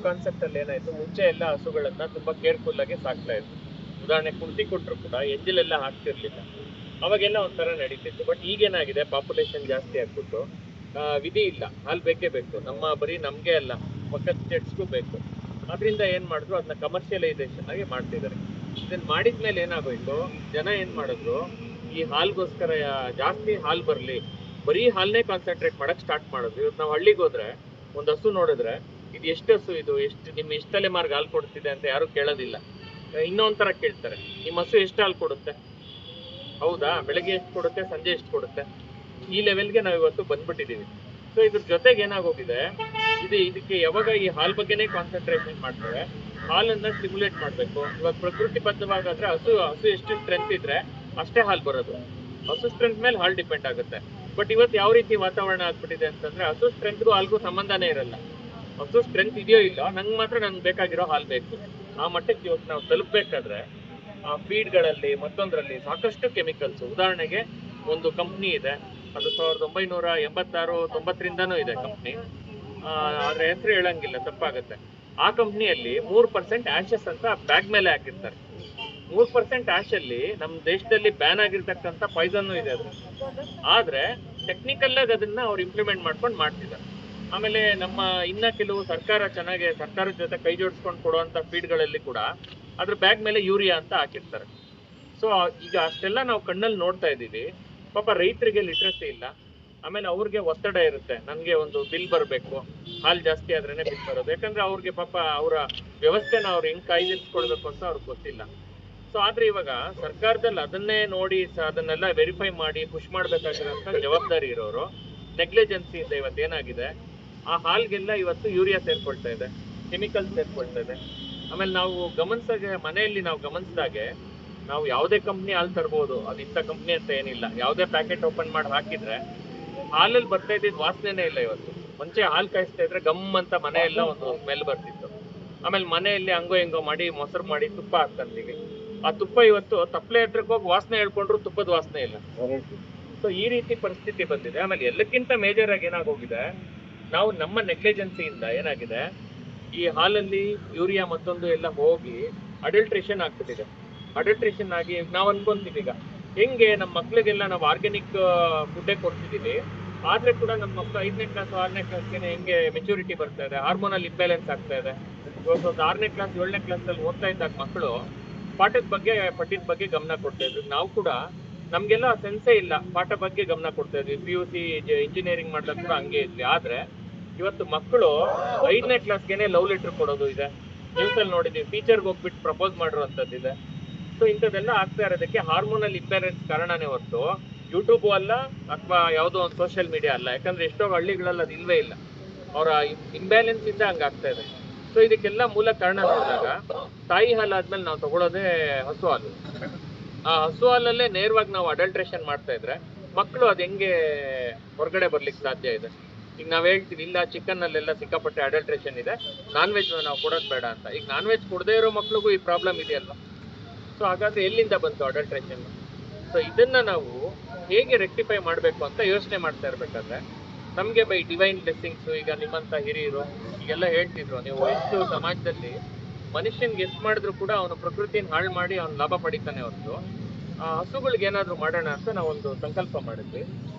Concept ಅಲ್ಲಿ ಏನಾಯ್ತು, ಮುಂಚೆ ಎಲ್ಲ ಹಸುಗಳನ್ನ ತುಂಬಾ ಕೇರ್ಫುಲ್ ಆಗಿ ಸಾಕ್ತಾ ಇದ್ರು. ಉದಾಹರಣೆ ಕುಂಟಿ ಕೊಟ್ರು ಕೂಡ ಎಂಜಿಲೆಲ್ಲ ಹಾಕ್ತಿರ್ಲಿಲ್ಲ, ಅವಾಗೆಲ್ಲ ಒಂಥರ ನಡೀತಿತ್ತು. ಬಟ್ ಈಗೇನಾಗಿದೆ, ಪಾಪ್ಯುಲೇಷನ್ ಜಾಸ್ತಿ ಆಗ್ಬಿಟ್ಟು ವಿಧಿ ಇಲ್ಲ, ಹಾಲು ಬೇಕೇ ಬೇಕು. ಬರೀ ನಮ್ಗೆ ಅಲ್ಲ, ಪಕ್ಕದ ಸ್ಟೇಟ್ಸ್ಗೂ ಬೇಕು. ಅದರಿಂದ ಏನ್ ಮಾಡಿದ್ರು, ಅದನ್ನ ಕಮರ್ಷಿಯಲೈಸೇಷನ್ ಆಗಿ ಮಾಡ್ತಿದ್ದಾರೆ. ಇದನ್ನ ಮಾಡಿದ್ಮೇಲೆ ಏನಾಗೋಯ್ತು, ಜನ ಏನ್ ಮಾಡಿದ್ರು, ಈ ಹಾಲ್ಗೋಸ್ಕರ ಜಾಸ್ತಿ ಹಾಲು ಬರ್ಲಿ, ಬರೀ ಹಾಲ್ನೇ ಕಾನ್ಸಂಟ್ರೇಟ್ ಮಾಡಕ್ ಸ್ಟಾರ್ಟ್ ಮಾಡಿದ್ರು. ಇವತ್ತು ನಾವು ಹಳ್ಳಿಗೆ ಹೋದ್ರೆ ಒಂದ್ ಹಸು ನೋಡಿದ್ರೆ, ಇದು ಎಷ್ಟು ಹಸು, ಇದು ಎಷ್ಟು ತಲೆಮಾರ್ಗ ಹಾಲು ಕೊಡ್ತಿದೆ ಅಂತ ಯಾರು ಕೇಳೋದಿಲ್ಲ. ಇನ್ನೊಂಥರ ಕೇಳ್ತಾರೆ, ನಿಮ್ಮ ಹಸು ಎಷ್ಟು ಹಾಲು ಕೊಡುತ್ತೆ, ಹೌದಾ, ಬೆಳಗ್ಗೆ ಎಷ್ಟು ಕೊಡುತ್ತೆ, ಸಂಜೆ ಎಷ್ಟು ಕೊಡುತ್ತೆ, ಈ ಲೆವೆಲ್ಗೆ ನಾವು ಇವತ್ತು ಬಂದ್ಬಿಟ್ಟಿದೀವಿ. ಸೊ ಇದ್ರ ಜೊತೆಗೆ ಏನಾಗೋಗಿದೆ, ಇದಕ್ಕೆ ಯಾವಾಗ ಈ ಹಾಲ್ ಬಗ್ಗೆನೇ ಕಾನ್ಸಂಟ್ರೇಷನ್ ಮಾಡ್ತಾರೆ, ಹಾಲನ್ನ ಸ್ಟಿಮ್ಯುಲೇಟ್ ಮಾಡ್ಬೇಕು. ಇವಾಗ ಪ್ರಕೃತಿ ಬದ್ಧವಾಗಾದ್ರೆ ಹಸು ಎಷ್ಟು ಸ್ಟ್ರೆಂತ್ ಇದ್ರೆ ಅಷ್ಟೇ ಹಾಲು ಬರೋದು. ಹಸು ಸ್ಟ್ರೆಂತ್ ಮೇಲೆ ಹಾಲು ಡಿಪೆಂಡ್ ಆಗುತ್ತೆ. ಬಟ್ ಇವತ್ತು ಯಾವ ರೀತಿ ವಾತಾವರಣ ಆಗ್ಬಿಟ್ಟಿದೆ ಅಂತಂದ್ರೆ, ಹಸು ಸ್ಟ್ರೆಂತ್ಗೂ ಹಾಲ್ಗೂ ಸಂಬಂಧನೇ ಇರಲ್ಲ. ಹಸು ಸ್ಟ್ರೆಂತ್ ಇದೆಯೋ ಇಲ್ಲ, ನಂಗೆ ಬೇಕಾಗಿರೋ ಹಾಲು ಬೇಕು. ಆ ಮಟ್ಟಕ್ಕೆ ಇವತ್ತು ನಾವು ತಲುಪಬೇಕಾದ್ರೆ ಆ ಫೀಡ್ಗಳಲ್ಲಿ ಮತ್ತೊಂದರಲ್ಲಿ ಸಾಕಷ್ಟು ಕೆಮಿಕಲ್ಸ್. ಉದಾಹರಣೆಗೆ ಒಂದು ಕಂಪ್ನಿ ಇದೆ, ಅದು 1986-90ರಿಂದನೂ ಇದೆ ಕಂಪ್ನಿ, ಅದ್ರ ಹೆಸರು ಹೇಳಂಗಿಲ್ಲ, ತಪ್ಪಾಗುತ್ತೆ. ಆ ಕಂಪ್ನಿಯಲ್ಲಿ 3% ಆಶಸ್ ಅಂತ ಬ್ಯಾಗ್ ಮೇಲೆ ಹಾಕಿರ್ತಾರೆ. 3% ಆಶ್ ಅಲ್ಲಿ ನಮ್ಮ ದೇಶದಲ್ಲಿ ಬ್ಯಾನ್ ಆಗಿರ್ತಕ್ಕಂಥ ಪಾಯ್ಸನ್ ಇದೆ ಅದು. ಆದ್ರೆ ಟೆಕ್ನಿಕಲ್ ಆಗಿ ಅದನ್ನ ಅವ್ರು ಇಂಪ್ಲಿಮೆಂಟ್ ಮಾಡ್ಕೊಂಡು ಮಾಡ್ತಿದ್ದಾರೆ. ಆಮೇಲೆ ನಮ್ಮ ಇನ್ನ ಕೆಲವು ಸರ್ಕಾರದ ಜೊತೆ ಕೈ ಜೋಡಿಸ್ಕೊಂಡು ಕೊಡುವಂತ ಫೀಡ್ಗಳಲ್ಲಿ ಕೂಡ ಅದ್ರ ಬ್ಯಾಗ್ ಮೇಲೆ ಯೂರಿಯಾ ಅಂತ ಹಾಕಿರ್ತಾರೆ. ಸೊ ಈಗ ಅಷ್ಟೆಲ್ಲ ನಾವು ಕಣ್ಣಲ್ಲಿ ನೋಡ್ತಾ ಇದ್ದೀವಿ. ಪಾಪ ರೈತರಿಗೆ ಲಿಟ್ರಸಿ ಇಲ್ಲ. ಆಮೇಲೆ ಅವ್ರಿಗೆ ಒತ್ತಡ ಇರುತ್ತೆ, ನನ್ಗೆ ಒಂದು ಬಿಲ್ ಬರಬೇಕು, ಹಾಲು ಜಾಸ್ತಿ ಆದ್ರೇನೆ ಬಿಲ್ ಬರೋದು. ಯಾಕಂದ್ರೆ ಅವ್ರಿಗೆ ಪಾಪ ಅವರ ವ್ಯವಸ್ಥೆನ ಅವ್ರು ಹೆಂಗ್ ಕಾಯ್ದಿರಿಸ್ಕೊಳ್ಬೇಕು ಅಂತ ಅವ್ರಿಗೆ ಗೊತ್ತಿಲ್ಲ. ಸೊ ಆದ್ರೆ ಇವಾಗ ಸರ್ಕಾರದಲ್ಲಿ ಅದನ್ನೇ ನೋಡಿ ಅದನ್ನೆಲ್ಲ ವೆರಿಫೈ ಮಾಡಿ ಪುಷ್ ಮಾಡ್ಬೇಕಾಗಿರೋಂಥ ಜವಾಬ್ದಾರಿ ಇರೋರು ನೆಗ್ಲಿಜೆನ್ಸಿಯಿಂದ ಇವತ್ತೇನಾಗಿದೆ, ಆ ಹಾಲ್ಗೆಲ್ಲ ಇವತ್ತು ಯೂರಿಯಾ ಸೇರ್ಕೊಳ್ತಾ ಇದೆ, ಕೆಮಿಕಲ್ಸ್ ಸೇರ್ಕೊಳ್ತಾ ಇದೆ. ಆಮೇಲೆ ನಾವು ಮನೆಯಲ್ಲಿ ನಾವು ಗಮನಿಸಿದಾಗೆ, ನಾವು ಯಾವುದೇ ಕಂಪ್ನಿ ಹಾಲು ತರ್ಬೋದು, ಅದು ಇಂಥ ಕಂಪ್ನಿ ಅಂತ ಏನಿಲ್ಲ. ಯಾವುದೇ ಪ್ಯಾಕೆಟ್ ಓಪನ್ ಮಾಡಿ ಹಾಕಿದ್ರೆ ಹಾಲಲ್ಲಿ ಬರ್ತಾ ಇದ್ದಿದ್ದು ವಾಸನೆನೇ ಇಲ್ಲ. ಇವತ್ತು ಮುಂಚೆ ಹಾಲು ಕಾಯಿಸ್ತಾ ಇದ್ರೆ ಗಮ್ ಅಂತ ಮನೆಯೆಲ್ಲ ಒಂದು ಸ್ಮೆಲ್ ಬರ್ತಿತ್ತು. ಆಮೇಲೆ ಮನೆಯಲ್ಲಿ ಹಂಗೋ ಹಿಂಗೋ ಮಾಡಿ ಮೊಸರು ಮಾಡಿ ತುಪ್ಪ ಹಾಕ್ತಂತೀವಿ. ಆ ತುಪ್ಪ ಇವತ್ತು ತಪ್ಪಲೆ ಹತ್ರಕ್ಕೆ ಹೋಗಿ ವಾಸನೆ ಹೇಳ್ಕೊಂಡ್ರು ತುಪ್ಪದ ವಾಸನೆ ಇಲ್ಲ. ಸೊ ಈ ರೀತಿ ಪರಿಸ್ಥಿತಿ ಬಂದಿದೆ. ಆಮೇಲೆ ಎಲ್ಲಕ್ಕಿಂತ ಮೇಜರ್ ಆಗಿ ಏನಾಗೋಗಿದೆ, ನಾವು ನಮ್ಮ ನೆಗ್ಲಿಜೆನ್ಸಿಯಿಂದ ಏನಾಗಿದೆ, ಈ ಹಾಲಲ್ಲಿ ಯೂರಿಯಾ ಮತ್ತೊಂದು ಎಲ್ಲ ಹೋಗಿ ಅಡಲ್ಟ್ರೇಷನ್ ಆಗ್ಬಿಟ್ಟಿದೆ. ಅಡಲ್ಟ್ರೇಷನ್ ಆಗಿ ನಾವು ಅನ್ಕೊಂತೀವಿ, ಈಗ ಹೆಂಗೆ ನಮ್ಮ ಮಕ್ಳಿಗೆಲ್ಲ ನಾವು ಆರ್ಗ್ಯಾನಿಕ್ ಫುಡ್ಡೇ ಕೊಡ್ತಿದ್ದೀವಿ, ಆದ್ರೆ ಕೂಡ ನಮ್ಮ ಮಕ್ಕಳು 5ನೇ ಕ್ಲಾಸ್ 6ನೇ ಕ್ಲಾಸ್ಗೆ ಹೆಂಗೆ ಮೆಚುರಿಟಿ ಬರ್ತಾ ಇದೆ, ಹಾರ್ಮೋನಲ್ ಇಂಬ್ಯಾಲೆನ್ಸ್ ಆಗ್ತಾ ಇದೆ. ಇವತ್ತು ಒಂದು 6ನೇ ಕ್ಲಾಸ್ 7ನೇ ಕ್ಲಾಸಲ್ಲಿ ಓದ್ತಾ ಇದ್ದಾಗ ಮಕ್ಕಳು ಪಠ್ಯದ ಬಗ್ಗೆ ಗಮನ ಕೊಡ್ತಾ ಇದ್ರು. ನಾವು ಕೂಡ ನಮ್ಗೆಲ್ಲ ಸೆನ್ಸೇ ಇಲ್ಲ, ಪಾಠ ಬಗ್ಗೆ ಗಮನ ಕೊಡ್ತಾ ಇದ್ವಿ. PUC ಇಂಜಿನಿಯರಿಂಗ್ ಮಾಡಿದಾಗ ಕೂಡ ಹಂಗೆ ಇದ್ವಿ. ಆದ್ರೆ ಇವತ್ತು ಮಕ್ಕಳು 5ನೇ ಕ್ಲಾಸ್ಗೆನೆ ಲವ್ ಲೆಟರ್ ಕೊಡೋದು ಇದೆ, ನ್ಯೂಸಲ್ಲಿ ನೋಡಿದ್ವಿ. ಟೀಚರ್ಗೆ ಹೋಗ್ಬಿಟ್ಟು ಪ್ರಪೋಸ್ ಮಾಡಿರುವಂಥದ್ದಿದೆ. ಸೊ ಇಂಥದ್ದೆಲ್ಲ ಆಗ್ತಾ ಇರೋದಕ್ಕೆ ಹಾರ್ಮೋನಲ್ ಇಂಬ್ಯಾಲೆನ್ಸ್ ಕಾರಣನೇ ಹೊರತು ಯೂಟ್ಯೂಬ್ ಅಲ್ಲ ಅಥವಾ ಯಾವುದೋ ಒಂದು ಸೋಷಿಯಲ್ ಮೀಡಿಯಾ ಅಲ್ಲ. ಯಾಕಂದ್ರೆ ಎಷ್ಟೋ ಹಳ್ಳಿಗಳಲ್ಲಿ ಅದು ಇಲ್ವೇ ಇಲ್ಲ, ಅವರ ಇಂಬ್ಯಾಲೆನ್ಸ್ ಇಂದ ಹಂಗಾಗ್ತಾ ಇದೆ. ಸೊ ಇದಕ್ಕೆಲ್ಲ ಮೂಲ ಕಾರಣ ನೋಡಿದಾಗ, ತಾಯಿ ಹಾಲು ಆದ್ಮೇಲೆ ನಾವು ತಗೊಳ್ಳೋದೇ ಹಸು ಹಾಲು. ಆ ಹಸು ಹಾಲಲ್ಲೇ ನೇರವಾಗಿ ನಾವು ಅಡಲ್ಟ್ರೇಷನ್ ಮಾಡ್ತಾ ಇದ್ರೆ ಮಕ್ಕಳು ಅದು ಹೆಂಗೆ ಹೊರಗಡೆ ಬರ್ಲಿಕ್ಕೆ ಸಾಧ್ಯ ಇದೆ? ಈಗ ನಾವ್ ಹೇಳ್ತೀವಿ, ಇಲ್ಲ ಚಿಕನ್ ಅಲ್ಲೆಲ್ಲ ಸಿಕ್ಕಾಪಟ್ಟೆ ಅಡಲ್ಟ್ರೇಷನ್ ಇದೆ, ನಾನ್ ವೆಜ್ ನಾವು ಕೊಡೋದು ಬೇಡ ಅಂತ. ಈಗ ನಾನ್ ವೆಜ್ ಕೊಡದೇ ಇರೋ ಮಕ್ಳಿಗೂ ಈ ಪ್ರಾಬ್ಲಮ್ ಇದೆಯಲ್ವಾ? ಸೊ ಹಾಗಾದ್ರೆ ಎಲ್ಲಿಂದ ಬಂತು ಅಡಲ್ಟ್ರೇಷನ್? ಸೊ ಇದನ್ನ ನಾವು ಹೇಗೆ ರೆಕ್ಟಿಫೈ ಮಾಡಬೇಕು ಅಂತ ಯೋಚನೆ ಮಾಡ್ತಾ ಇರ್ಬೇಕಾದ್ರೆ, ನಮ್ಗೆ ಬೈ ಡಿವೈನ್ ಬ್ಲೆಸ್ಸಿಂಗ್ಸ್, ಈಗ ನಿಮ್ಮಂತ ಹಿರಿಯರು ಈಗೆಲ್ಲ ಹೇಳ್ತಿದ್ರು, ನೀವು ಎಷ್ಟು ಸಮಾಜದಲ್ಲಿ ಮನುಷ್ಯನ್ಗೆ ಎಷ್ಟು ಮಾಡಿದ್ರು ಕೂಡ ಅವನು ಪ್ರಕೃತಿನ ಹಾಳು ಮಾಡಿ ಅವ್ನು ಲಾಭ ಪಡಿತಾನೆ ಹೊರತು ಹಸುಗಳಿಗೆ ಏನಾದ್ರು ಮಾಡೋಣ ಅಂತ ನಾವೊಂದು ಸಂಕಲ್ಪ ಮಾಡಿದ್ವಿ.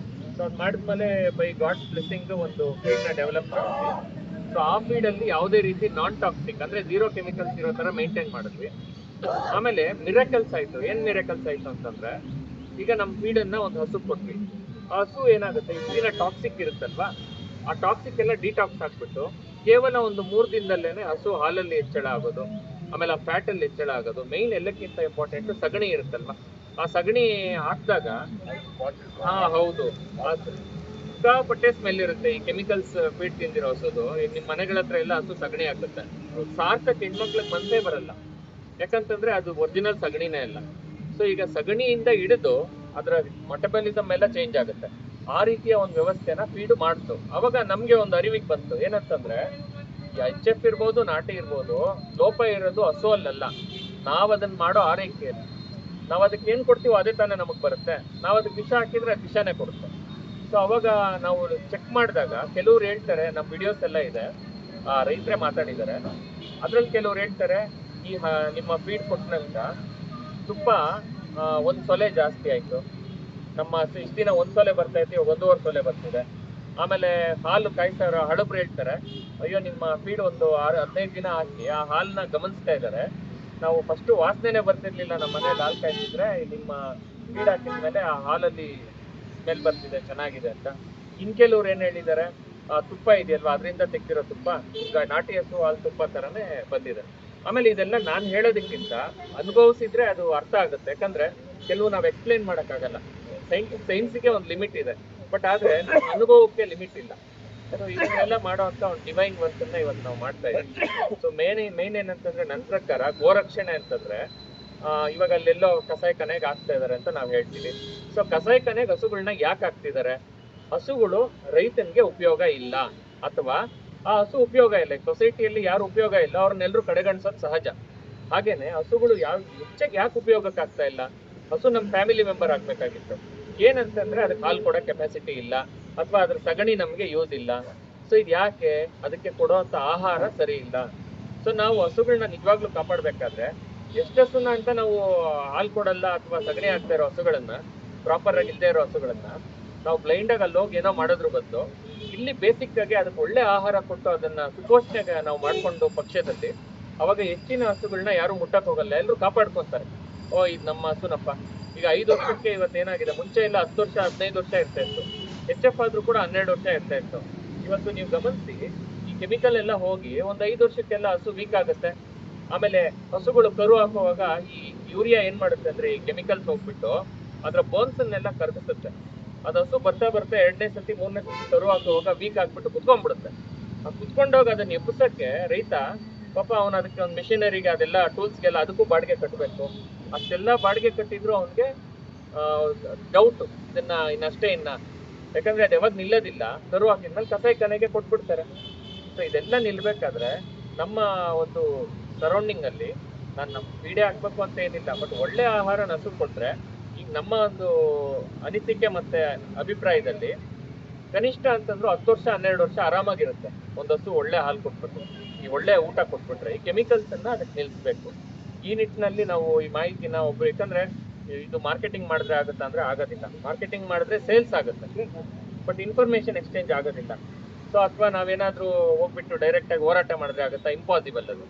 ಸೊ ಅದು ಮಾಡಿದ್ಮೇಲೆ ಬೈ ಗಾಡ್ಸ್ ಬ್ಲೆಸ್ಸಿಂಗ್ ಒಂದು ಫೀಡ್ನ ಡೆವಲಪ್ ಮಾಡಿದ್ವಿ. ಸೊ ಆ ಫೀಡಲ್ಲಿ ಯಾವುದೇ ರೀತಿ ನಾನ್ ಟಾಕ್ಸಿಕ್ ಅಂದ್ರೆ 0 ಕೆಮಿಕಲ್ಸ್ ಇರೋ ತರ ಮೇಂಟೈನ್ ಮಾಡಿದ್ವಿ. ಆಮೇಲೆ ಮಿರಾಕಲ್ಸ್ ಆಯ್ತು. ಏನ್ ಮಿರಾಕಲ್ಸ್ ಆಯ್ತು ಅಂತಂದ್ರೆ, ಈಗ ನಮ್ಮ ಫೀಡನ್ನ ಒಂದು ಹಸು ಕೊಟ್ವಿ. ಆ ಹಸು ಏನಾಗುತ್ತೆ, ಇದನ್ನ ಟಾಕ್ಸಿಕ್ ಇರುತ್ತಲ್ವಾ, ಆ ಟಾಕ್ಸಿಕ್ ಎಲ್ಲ ಡಿಟಾಕ್ಸ್ ಆಗ್ಬಿಟ್ಟು ಕೇವಲ ಒಂದು 3 ದಿನದಲ್ಲೇನೆ ಹಸು ಹಾಲಲ್ಲಿ ಹೆಚ್ಚಳ ಆಗೋದು, ಆಮೇಲೆ ಆ ಫ್ಯಾಟ್ ಅಲ್ಲಿ ಹೆಚ್ಚಳ ಆಗೋದು. ಮೇನ್ ಎಲ್ಲಕ್ಕಿಂತ ಇಂಪಾರ್ಟೆಂಟ್ ಸಗಣಿ ಇರುತ್ತಲ್ವಾ, ಆ ಸಗಣಿ ಹಾಕಿದಾಗ, ಹೌದು, ಸಿಕ್ಕಾಪಟ್ಟೆ ಸ್ಮೆಲ್ ಇರುತ್ತೆ. ಈ ಕೆಮಿಕಲ್ಸ್ ಫೀಡ್ ತಿಂದಿರೋ ಹಸುದು. ಈಗ ನಿಮ್ ಮನೆಗಳ ಹತ್ರ ಎಲ್ಲ ಹಸು ಸಗಣಿ ಹಾಕುತ್ತೆ, ಸಾರ್ಥಕ್ ಹೆಣ್ಮಕ್ಳಿಗೆ ಮನ್ಸೇ ಬರಲ್ಲ. ಯಾಕಂತಂದ್ರೆ ಅದು ಒರಿಜಿನಲ್ ಸಗಣಿನೇ ಅಲ್ಲ. ಸೊ ಈಗ ಸಗಣಿಯಿಂದ ಹಿಡಿದು ಅದರ ಮೆಟಬಾಲಿಸಮ್ ಎಲ್ಲ ಚೇಂಜ್ ಆಗುತ್ತೆ. ಆ ರೀತಿಯ ಒಂದು ವ್ಯವಸ್ಥೆನ ಫೀಡ್ ಮಾಡ್ತು. ಅವಾಗ ನಮ್ಗೆ ಒಂದು ಅರಿವಿಗೆ ಬಂತು, ಏನಂತಂದ್ರೆ HF ಇರ್ಬೋದು, ನಾಟಿ ಇರ್ಬೋದು, ಲೋಪ ಇರೋದು ಹಸು ಅಲ್ಲಲ್ಲ, ನಾವ್ ಅದನ್ನ ಮಾಡೋ ಆರೈಕೆಯಲ್ಲಿ. ನಾವ್ ಅದಕ್ಕೆ ಏನ್ ಕೊಡ್ತೀವೋ ಅದೇ ತಾನೇ ನಮಗ್ ಬರುತ್ತೆ. ನಾವ್ ಅದಕ್ಕೆ ವಿಷ ಹಾಕಿದ್ರೆ ಅದು ವಿಷಾನೇ ಕೊಡುತ್ತೆ. ಸೊ ಅವಾಗ ನಾವು ಚೆಕ್ ಮಾಡಿದಾಗ ಕೆಲವ್ರು ಹೇಳ್ತಾರೆ, ನಮ್ಮ ವಿಡಿಯೋಸ್ ಎಲ್ಲ ಇದೆ, ರೈತರೇ ಮಾತಾಡಿದ್ದಾರೆ. ಅದ್ರಲ್ಲಿ ಕೆಲವ್ರು ಹೇಳ್ತಾರೆ ನಿಮ್ಮ ಫೀಡ್ ಕೊಟ್ಟ ನಂತರ ತುಪ್ಪ 1 ಸೊಲೆ ಜಾಸ್ತಿ ಆಯ್ತು, ನಮ್ಮ ಇಷ್ಟು ದಿನ 1 ಸೊಲೆ ಬರ್ತಾ ಇತ್ತು, ಇವಾಗ 1.5 ಸೊಲೆ ಬರ್ತಿದೆ. ಆಮೇಲೆ ಹಾಲು ಕಾಯ್ತಾರ ಹಳಬ್ರು ಹೇಳ್ತಾರೆ, ಅಯ್ಯೋ ನಿಮ್ಮ ಫೀಡ್ ಒಂದು 15 ದಿನ ಹಾಕಿ ಆ ಹಾಲನ್ನ ಗಮನಿಸ್ತಾ ಇದ್ದಾರೆ, ನಾವು ಫಸ್ಟ್ ವಾಸನೆನೆ ಬರ್ತಿರ್ಲಿಲ್ಲ, ನಮ್ಮ ಮನೇಲಿ ಹಾಲು ಕಾಯ್ತಿದ್ರೆ ನಿಮ್ಮ ಫೀಡ್ ಹಾಕಿದ್ಮೇಲೆ ಆ ಹಾಲಲ್ಲಿ ಸ್ಮೆಲ್ ಬರ್ತಿದೆ, ಚೆನ್ನಾಗಿದೆ ಅಂತ. ಇನ್ ಕೆಲವ್ರು ಏನ್ ಹೇಳಿದ್ದಾರೆ, ತುಪ್ಪ ಇದೆಯಲ್ವಾ ಅದರಿಂದ ತೆಗ್ದಿರೋ ತುಪ್ಪ ಈಗ ನಾಟಿ ಹಸು ಹಾಲು ತುಪ್ಪ ತರನೇ ಬಂದಿದೆ. ಆಮೇಲೆ ಇದೆಲ್ಲ ನಾನು ಹೇಳೋದಕ್ಕಿಂತ ಅನುಭವಿಸಿದ್ರೆ ಅದು ಅರ್ಥ ಆಗುತ್ತೆ. ಯಾಕಂದ್ರೆ ಕೆಲವು ನಾವು ಎಕ್ಸ್ಪ್ಲೈನ್ ಮಾಡೋಕ್ಕಾಗಲ್ಲ. ಸೈನ್ಸ್ಗೆ ಒಂದು ಲಿಮಿಟ್ ಇದೆ, ಬಟ್ ಆದ್ರೆ ಅನುಭವಕ್ಕೆ ಲಿಮಿಟ್ ಇಲ್ಲ. ಸೊ ಇದನ್ನೆಲ್ಲ ಮಾಡುವಂತ ಒಂದು ಡಿವೈನ್ ವರ್ಕ್ ಅನ್ನ ಇವತ್ತು ನಾವು ಮಾಡ್ತಾ ಇದ್ದೀವಿ. ಸೊ ಮೇನ್ ಏನಂತಂದ್ರೆ ನನ್ನ ಪ್ರಕಾರ ಗೋರಕ್ಷಣೆ ಅಂತಂದ್ರೆ ಇವಾಗ ಅಲ್ಲೆಲ್ಲೋ ಕಸಾಯಿಖಾನೆಗೆ ಹಾಕ್ತಾ ಇದಾರೆ ಅಂತ ನಾವು ಹೇಳ್ತೀವಿ. ಸೊ ಕಸಾಯಿಖಾನೆಗೆ ಹಸುಗಳನ್ನ ಯಾಕೆ ಹಾಕ್ತಿದ್ದಾರೆ? ಹಸುಗಳು ರೈತನಿಗೆ ಉಪಯೋಗ ಇಲ್ಲ, ಅಥವಾ ಆ ಹಸು ಉಪಯೋಗ ಇಲ್ಲ, ಸೊಸೈಟಿಯಲ್ಲಿ ಯಾರು ಉಪಯೋಗ ಇಲ್ಲ ಅವ್ರನ್ನೆಲ್ಲರೂ ಕಡೆಗಣಿಸೋದು ಸಹಜ. ಹಾಗೇನೆ ಹಸುಗಳು ಹೆಚ್ಚಾಗಿ ಯಾಕೆ ಉಪಯೋಗಕ್ಕೆ ಆಗ್ತಾ ಇಲ್ಲ? ಹಸು ನಮ್ಮ ಫ್ಯಾಮಿಲಿ ಮೆಂಬರ್ ಆಗ್ಬೇಕಾಗಿತ್ತು. ಏನಂತಂದ್ರೆ ಅದಕ್ಕೆ ಹಾಲು ಕೊಡೋ ಕೆಪಾಸಿಟಿ ಇಲ್ಲ, ಅಥವಾ ಅದ್ರ ಸಗಣಿ ನಮ್ಗೆ ಯೂಸ್ ಇಲ್ಲ. ಸೊ ಇದು ಯಾಕೆ? ಅದಕ್ಕೆ ಕೊಡುವಂತ ಆಹಾರ ಸರಿ ಇಲ್ಲ. ಸೊ ನಾವು ಹಸುಗಳನ್ನ ನಿಜವಾಗ್ಲೂ ಕಾಪಾಡ್ಬೇಕಾದ್ರೆ ಎಷ್ಟು ಹಸುನ ಅಂತ ನಾವು ಹಾಲು ಕೊಡಲ್ಲ ಅಥವಾ ಸಗಣಿ ಹಾಕ್ತಾ ಇರೋ ಹಸುಗಳನ್ನ, ಪ್ರಾಪರ್ ಆಗಿ ಇಲ್ಲದೆ ಇರೋ ಹಸುಗಳನ್ನ ನಾವು ಬ್ಲೈಂಡ್ ಆಗಿ ಅಲ್ಲಿ ಹೋಗಿ ಏನೋ ಮಾಡೋದ್ರ ಬದಲು ಇಲ್ಲಿ ಬೇಸಿಕ್ ಆಗಿ ಅದಕ್ಕೆ ಒಳ್ಳೆ ಆಹಾರ ಕೊಟ್ಟು ಅದನ್ನ ಸುಪೋಷಣೆಗೆ ನಾವು ಮಾಡ್ಕೊಂಡು ಪಕ್ಷದಲ್ಲಿ ಅವಾಗ ಹೆಚ್ಚಿನ ಹಸುಗಳನ್ನ ಯಾರು ಮುಟ್ಟಕ್ ಹೋಗಲ್ಲ, ಎಲ್ಲರೂ ಕಾಪಾಡ್ಕೊಂತಾರೆ. ಇದು ನಮ್ಮ ಹಸುನಪ್ಪ. ಈಗ 5 ವರ್ಷಕ್ಕೆ ಇವತ್ತೇನಾಗಿದೆ, ಮುಂಚೆ ಎಲ್ಲ 10 ವರ್ಷ 15 ವರ್ಷ ಇರ್ತಾ ಇತ್ತು, HF ಆದ್ರೂ ಕೂಡ 12 ವರ್ಷ ಇರ್ತಾ ಇತ್ತು. ಇವತ್ತು ನೀವು ಗಮನಿಸಿ, ಈ ಕೆಮಿಕಲ್ ಎಲ್ಲ ಹೋಗಿ ಒಂದು 5 ವರ್ಷಕ್ಕೆಲ್ಲ ಹಸು ವೀಕ್ ಆಗುತ್ತೆ. ಆಮೇಲೆ ಹಸುಗಳು ಕರು ಹಾಕುವಾಗ ಈ ಯೂರಿಯಾ ಏನ್ ಮಾಡುತ್ತೆ ಅಂದ್ರೆ ಈ ಕೆಮಿಕಲ್ಸ್ ಹೋಗ್ಬಿಟ್ಟು ಅದ್ರ ಬೋನ್ಸ್ ಅನ್ನೆಲ್ಲ ಕರಗಿಸುತ್ತೆ. ಅದು ಹಸು ಬರ್ತಾ 2ನೇ ಸತಿ 3ನೇ ಸತಿ ಕರು ಹಾಕುವಾಗ ವೀಕ್ ಆಗ್ಬಿಟ್ಟು ಕುತ್ಕೊಂಡ್ಬಿಡುತ್ತೆ. ಆ ಕುತ್ಕೊಂಡೋಗ ಅದನ್ನ ಎಬ್ಬಿಸಕ್ಕೆ ರೈತ ಪಾಪ ಅವನು ಅದಕ್ಕೆ ಒಂದು ಮಿಷಿನರಿಗೆ ಅದೆಲ್ಲ ಟೂಲ್ಸ್ಗೆಲ್ಲ ಅದಕ್ಕೂ ಬಾಡಿಗೆ ಕಟ್ಟಬೇಕು. ಅಷ್ಟೆಲ್ಲ ಬಾಡಿಗೆ ಕಟ್ಟಿದ್ರು ಅವನಿಗೆ ಡೌಟ್ ಇನ್ನಷ್ಟೇ ಯಾಕಂದ್ರೆ ಅದು ಯಾವಾಗ ನಿಲ್ಲೋದಿಲ್ಲ. ಕರು ಹಾಕಿದ್ಮೇಲೆ ಕಸಾಯಿಖಾನೆಗೆ ಕೊಟ್ಬಿಡ್ತಾರೆ. ಸೊ ಇದೆಲ್ಲ ನಿಲ್ಬೇಕಾದ್ರೆ ನಮ್ಮ ಒಂದು ಸರೌಂಡಿಂಗ್ ಅಲ್ಲಿ ನಮ್ಮ ಪೀಡೆ ಹಾಕ್ಬೇಕು ಅಂತ ಏನಿಲ್ಲ, ಬಟ್ ಒಳ್ಳೆ ಆಹಾರ ಹಸು ಕೊಟ್ರೆ, ಈಗ ನಮ್ಮ ಒಂದು ಅನಿಸಿಕೆ ಮತ್ತೆ ಅಭಿಪ್ರಾಯದಲ್ಲಿ ಕನಿಷ್ಠ ಅಂತಂದ್ರು 10 ವರ್ಷ 12 ವರ್ಷ ಆರಾಮಾಗಿರುತ್ತೆ ಒಂದು ಹಸು ಒಳ್ಳೆ ಹಾಲು ಕೊಟ್ಬಿಟ್ಟು, ಈ ಒಳ್ಳೆ ಊಟ ಕೊಟ್ಬಿಟ್ರೆ. ಈ ಕೆಮಿಕಲ್ಸ್ ಅನ್ನ ಅದಕ್ಕೆ ನಿಲ್ಲಿಸ್ಬೇಕು. ಈ ನಿಟ್ಟಿನಲ್ಲಿ ನಾವು ಈ ಮಾಹಿತಿನ ಯಾಕಂದ್ರೆ ಇದು ಮಾರ್ಕೆಟಿಂಗ್ ಮಾಡಿದ್ರೆ ಆಗುತ್ತಾ ಅಂದ್ರೆ ಆಗೋದಿಲ್ಲ. ಮಾರ್ಕೆಟಿಂಗ್ ಮಾಡಿದ್ರೆ ಸೇಲ್ಸ್ ಆಗುತ್ತೆ, ಬಟ್ ಇನ್ಫಾರ್ಮೇಶನ್ ಎಕ್ಸ್ಚೇಂಜ್ ಆಗೋದಿಲ್ಲ. ಸೊ ಅಥವಾ ನಾವೇನಾದ್ರೂ ಹೋಗ್ಬಿಟ್ಟು ಡೈರೆಕ್ಟ್ ಆಗಿ ಹೋರಾಟ ಮಾಡಿದ್ರೆ ಆಗುತ್ತಾ? ಇಂಪಾಸಿಬಲ್ ಅದು.